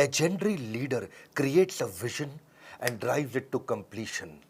legendary leader creates a vision and drives it to completion.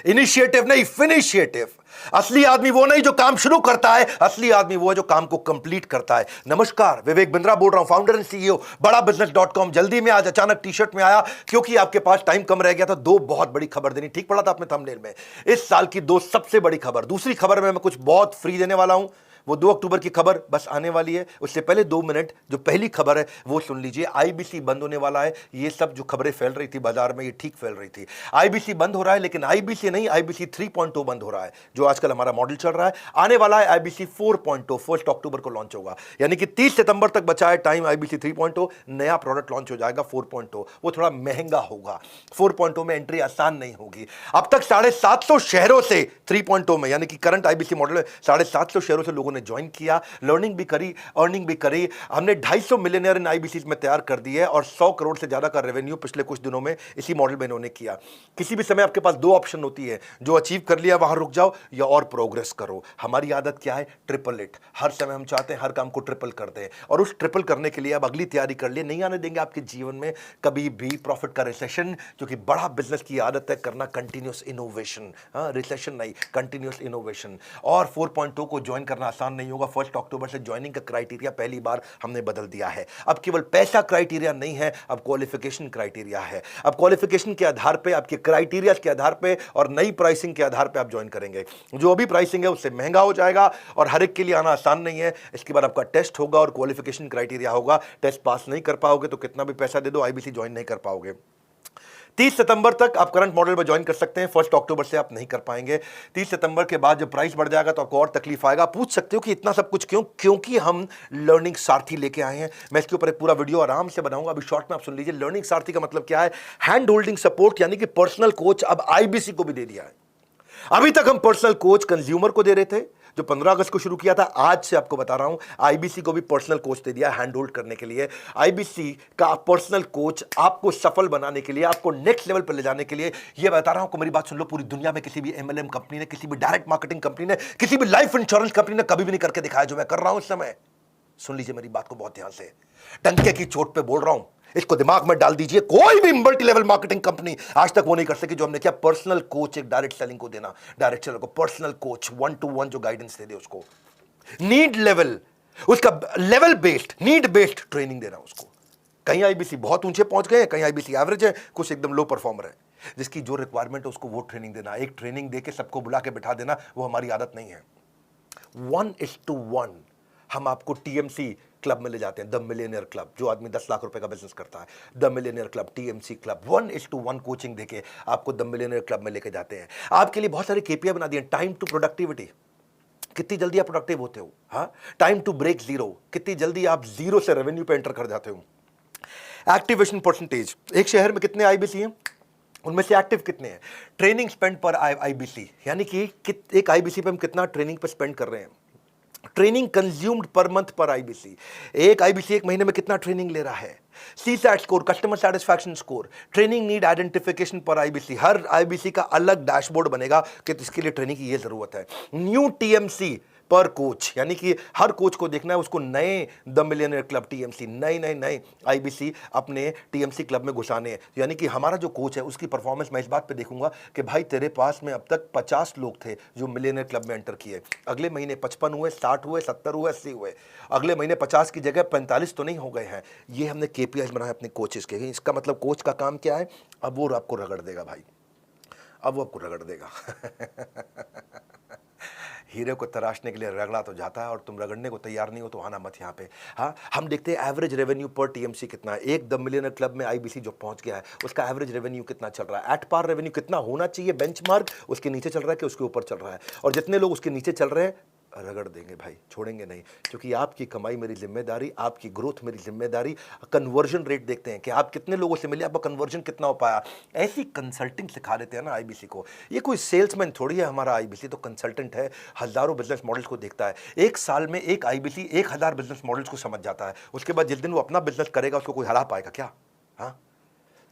Initiative नहीं, फिनिशिएटिव. असली आदमी वो नहीं जो काम शुरू करता है, असली आदमी वो है जो काम को कंप्लीट करता है. नमस्कार, विवेक बिंद्रा बोल रहा हूं, फाउंडर एंड सीईओ बड़ा बिजनेस.com. जल्दी में आज अचानक टी शर्ट में आया क्योंकि आपके पास टाइम कम रह गया था. दो बहुत बड़ी खबर देनी. ठीक पड़ा था आपने थंबनेल में. इस साल की दो सबसे बड़ी खबर. दूसरी खबर में मैं कुछ बहुत फ्री देने वाला हूं. वो 2 अक्टूबर की खबर बस आने वाली है. उससे पहले 2 मिनट जो पहली खबर है वो सुन लीजिए. आईबीसी बंद होने वाला है. ये सब जो खबरें फैल रही थी बाजार में, ये ठीक फैल रही थी. आईबीसी बंद हो रहा है, लेकिन आईबीसी नहीं, आईबीसी 3.0 बंद हो रहा है, जो आजकल हमारा मॉडल चल रहा है. आने वाला है आईबीसी 4.0, 1 अक्टूबर को लॉन्च होगा. यानी कि 30 सितंबर तक बचा है टाइम. आईबीसी 3.0 नया प्रोडक्ट लॉन्च हो जाएगा. 4.0 वो थोड़ा महंगा होगा. 4.0 में एंट्री आसान नहीं होगी. अब तक 750 शहरों से 3.0 में, यानी कि करंट आईबीसी मॉडल में 750 शहरों से लोगों ने ज्वाइन किया. लर्निंग भी करी, अर्निंग भी करी. हमने 250 मिलियनर इन आईबीसी में तैयार कर दिए और 100 करोड़ से ज्यादा का रेवेन्यू पिछले कुछ दिनों में इसी मॉडल में इन्होंने किया. किसी भी समय आपके पास 2 ऑप्शन होती है. जो अचीव कर लिया वहां रुक जाओ या और प्रोग्रेस करो. हमारी आदत क्या है? Triple it. हर समय हम चाहते हैं हर काम को ट्रिपल कर दें, और उस ट्रिपल करने के लिए अब अगली तैयारी कर लिए. नहीं आने देंगे आपके जीवन में कभी भी प्रॉफिट का रिसेशन, क्योंकि बड़ा बिजनेस की आदत है करना कंटिन्यूअस इनोवेशन. रिसेशन नहीं, कंटिन्यूअस इनोवेशन. और 4.0 को ज्वाइन करना आसान नहीं होगा. 1 अक्टूबर से ज्वाइनिंग का क्राइटेरिया पहली बार हमने बदल दिया है. अब केवल पैसा क्राइटेरिया नहीं है, अब क्वालिफिकेशन क्राइटेरिया है. अब क्वालिफिकेशन के आधार पे, आपके क्राइटेरिया के आधार पे और नई प्राइसिंग के आधार पे आप ज्वाइन करेंगे. जो अभी प्राइसिंग है उससे महंगा हो जाएगा और हर एक के लिए आना आसान नहीं है. इसके बाद आपका टेस्ट होगा और क्वालिफिकेशन क्राइटेरिया होगा. टेस्ट पास नहीं कर पाओगे तो कितना भी पैसा दे दो आईबीसी ज्वाइन नहीं कर पाओगे. 30 सितंबर तक आप करंट मॉडल में ज्वाइन कर सकते हैं. 1 अक्टूबर से आप नहीं कर पाएंगे. 30 सितंबर के बाद जब प्राइस बढ़ जाएगा तो आपको और तकलीफ आएगा. पूछ सकते हो कि इतना सब कुछ क्यों? क्योंकि हम लर्निंग सारथी लेके आए हैं. मैं इसके ऊपर एक पूरा वीडियो आराम से बनाऊंगा. अभी शॉर्ट में आप सुन लीजिए. लर्निंग सारथी का मतलब क्या है? हैंड होल्डिंग सपोर्ट, यानी कि पर्सनल कोच अब आईबीसी को भी दे दिया है. अभी तक हम पर्सनल कोच कंज्यूमर को दे रहे थे, जो 15 अगस्त को शुरू किया था. आज से आपको बता रहा हूं, आईबीसी को भी पर्सनल कोच दे दिया हैंड होल्ड करने के लिए. आईबीसी का पर्सनल कोच आपको सफल बनाने के लिए, आपको नेक्स्ट लेवल पर ले जाने के लिए. ये बता रहा हूं, मेरी बात सुन लो. पूरी दुनिया में किसी भी एमएलएम कंपनी ने, किसी भी डायरेक्ट मार्केटिंग कंपनी ने, किसी भी लाइफ इंश्योरेंस कंपनी ने कभी भी नहीं करके दिखाया जो मैं कर रहा हूं इस समय. सुन लीजिए मेरी बात को बहुत ध्यान से. डंके की चोट पे बोल रहा हूं, इसको दिमाग में डाल दीजिए. कोई भी मल्टी लेवल मार्केटिंग कंपनी आज तक वो नहीं कर सकी जो हमने किया. पर्सनल कोच, एक डायरेक्ट सेलिंग को देना, डायरेक्ट सेलर को पर्सनल कोच 1-to-1 जो गाइडेंस दे दे उसको. नीड लेवल, उसका level based, need based training देना उसको. कहीं आईबीसी बहुत ऊंचे पहुंच गए, कहीं आईबीसी एवरेज है, कुछ एकदम लो परफॉर्मर है. जिसकी जो रिक्वायरमेंट है उसको वो ट्रेनिंग देना. एक ट्रेनिंग देके सबको बुला के बिठा देना, वो हमारी आदत नहीं है. 1:1 हम आपको टीएमसी क्लब में ले जाते हैं. द मिलियनियर क्लब, जो आदमी 10 लाख रुपए का बिजनेस करता है, the millionaire club, TMC club. 1:1 coaching देके आपको द मिलियनियर क्लब में लेके जाते हैं. आपके लिए बहुत सारे केपीआई बना दिए. टाइम टू प्रोडक्टिविटी, कितनी जल्दी आप प्रोडक्टिव होते हो. हाँ, टाइम टू ब्रेक जीरो, कितनी जल्दी आप जीरो से रेवेन्यू पे एंटर कर जाते हो. एक्टिवेशन परसेंटेज, एक शहर में कितने आईबीसी हैं, उनमें से एक्टिव कितने हैं. ट्रेनिंग स्पेंड पर आईबीसी, यानी कि एक आईबीसी पे हम कितना ट्रेनिंग पे स्पेंड कर रहे हैं. ट्रेनिंग कंज्यूम्ड पर मंथ पर आईबीसी, एक आईबीसी एक महीने में कितना ट्रेनिंग ले रहा है. CSAT score, customer satisfaction score, training need identification पर आईबीसी. हर आईबीसी का अलग डैशबोर्ड बनेगा कि इसके लिए ट्रेनिंग की ये जरूरत है. न्यू टीएमसी पर कोच, यानी कि हर कोच को देखना है उसको नए द मिलियनियर क्लब टीएमसी, नए नए नए आईबीसी अपने टीएमसी क्लब में घुसाने हैं. यानी कि हमारा जो कोच है उसकी परफॉर्मेंस मैं इस बात पे देखूंगा कि भाई तेरे पास में अब तक 50 लोग थे जो मिलियनियर क्लब में एंटर किए. अगले महीने 55 हुए, 60 हुए, 70 हुए, 80 हुए. अगले महीने 50 की जगह 45 तो नहीं हो गए हैं. ये हमने केपीआई बनाया अपने कोचेस के. इसका मतलब कोच का काम क्या है? अब वो आपको रगड़ देगा भाई, अब वो आपको रगड़ देगा. हीरे को तराशने के लिए रगड़ा तो जाता है और तुम रगड़ने को तैयार नहीं हो तो आना मत यहाँ पे. हाँ, हम देखते हैं एवरेज रेवेन्यू पर टीएमसी कितना है. एक द मिलियनर क्लब में आईबीसी जो पहुंच गया है उसका एवरेज रेवेन्यू कितना चल रहा है. एट पार रेवेन्यू कितना होना चाहिए बेंचमार्क, उसके नीचे चल रहा है कि उसके ऊपर चल रहा है. और जितने लोग उसके नीचे चल रहे हैं रगड़ देंगे भाई, छोड़ेंगे नहीं. क्योंकि आपकी कमाई मेरी जिम्मेदारी, आपकी ग्रोथ मेरी जिम्मेदारी. कन्वर्जन रेट देखते हैं कि आप कितने लोगों से मिले, आपका कन्वर्जन कितना हो पाया. ऐसी कंसल्टिंग सिखा देते हैं ना आईबीसी को. ये कोई सेल्समैन थोड़ी है हमारा आईबीसी, तो कंसल्टेंट है. हजारों बिजनेस मॉडल्स को देखता है. एक साल में एक आईबीसी 1000 बिजनेस मॉडल्स को समझ जाता है. उसके बाद जिस दिन वो अपना बिजनेस करेगा उसको कोई हरा पाएगा क्या? हाँ,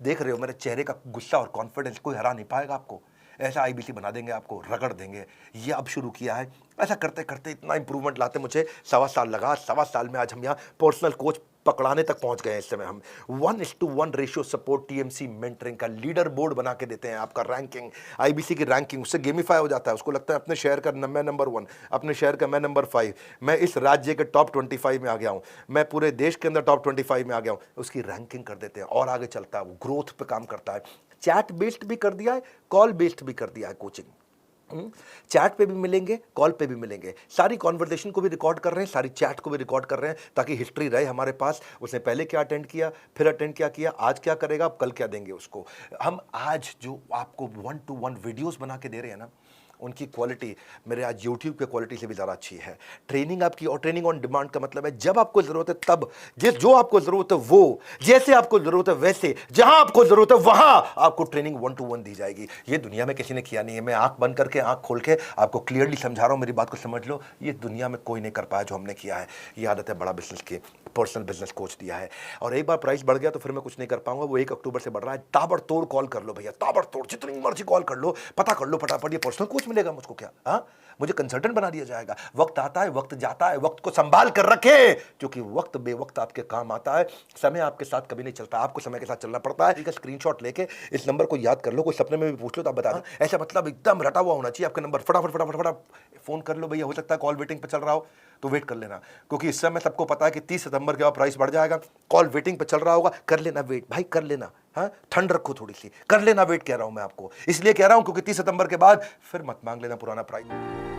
देख रहे हो मेरे चेहरे का गुस्सा और कॉन्फिडेंस, कोई हरा नहीं पाएगा आपको. ऐसा आईबीसी बना देंगे आपको, रगड़ देंगे. ये अब शुरू किया है. ऐसा करते करते इतना इंप्रूवमेंट लाते मुझे 1.25 साल लगा. 1.25 साल में आज हम यहाँ पर्सनल कोच पकड़ाने तक पहुंच गए हैं इस समय हम। 1:1 रेशियो सपोर्ट टीएमसी मेंटरिंग का लीडर बोर्ड बना के देते हैं, आपका रैंकिंग, आईबीसी की रैंकिंग उससे गेमिफाई हो जाता है। उसको लगता है अपने शहर का मैं नंबर 1, अपने शहर का मैं नंबर 5, मैं इस राज्य के टॉप 25 में आ गया हूं, मैं पूरे देश के अंदर टॉप 25 में आ गया हूं, उसकी रैंकिंग कर देते हैं और आगे चलता है, वो ग्रोथ पे काम करता है। चैट बेस्ड भी कर दिया है, कॉल बेस्ड भी कर दिया है कोचिंग। चैट पे भी मिलेंगे, कॉल पे भी मिलेंगे, सारी कॉन्वर्सेशन को भी रिकॉर्ड कर रहे हैं, सारी चैट को भी रिकॉर्ड कर रहे हैं, ताकि हिस्ट्री रहे हमारे पास, उसने पहले क्या अटेंड किया, फिर अटेंड क्या किया, आज क्या करेगा, अब कल क्या देंगे उसको। हम आज जो आपको 1-to-1 वीडियोस बना के दे रहे हैं ना, उनकी क्वालिटी मेरे आज यूट्यूब के क्वालिटी से भी ज़्यादा अच्छी है। ट्रेनिंग आपकी, और ट्रेनिंग ऑन डिमांड का मतलब है जब आपको ज़रूरत है तब, जो आपको ज़रूरत है वो, जैसे आपको ज़रूरत है वैसे, जहां आपको ज़रूरत है वहां आपको ट्रेनिंग 1-to-1 दी जाएगी। ये दुनिया में किसी ने किया नहीं है। मैं आंख बंद करके, आंख खोल के आपको क्लियरली समझा रहा हूं, मेरी बात को समझ लो। ये दुनिया में कोई नहीं कर पाया जो हमने किया है। ये आदत है बड़ा बिजनेस की, पर्सनल बिजनेस कोच दिया है। और एक बार प्राइस बढ़ गया तो फिर मैं कुछ नहीं कर पाऊंगा। वो 1 अक्टूबर से बढ़ रहा है। ताबड़तोड़ कॉल कर लो भैया, ताबड़तोड़, जितनी मर्जी कॉल कर लो, पता कर लो फटाफट। ये पर्सनल कोच मिलेगा मुझको क्या? हाँ, मुझे कंसल्टेंट बना दिया जाएगा। वक्त आता है, वक्त जाता है, वक्त को संभाल कर रखे, क्योंकि वक्त बेवक्त आपके काम आता है। समय आपके साथ कभी नहीं चलता, आपको समय के साथ चलना पड़ता है। स्क्रीनशॉट लेके इस नंबर को याद कर लो, कोई सपने में भी पूछ लो तो आप बता दें। ऐसा मतलब एकदम रटा हुआ होना चाहिए आपका नंबर। फटाफट फटाफट फटाफट फोन कर लो भैया। हो सकता है कॉल वेटिंग पे चल रहा हो तो वेट कर लेना, क्योंकि इस समय सबको पता है कि 30 सितंबर के बाद प्राइस बढ़ जाएगा। कॉल वेटिंग पे चल रहा होगा, कर लेना वेट भाई, कर लेना। हाँ, ठंड रखो थोड़ी सी, कर लेना वेट, कह रहा हूं मैं आपको। इसलिए कह रहा हूं क्योंकि 30 सितंबर के बाद फिर मत मांग लेना पुराना प्राइस।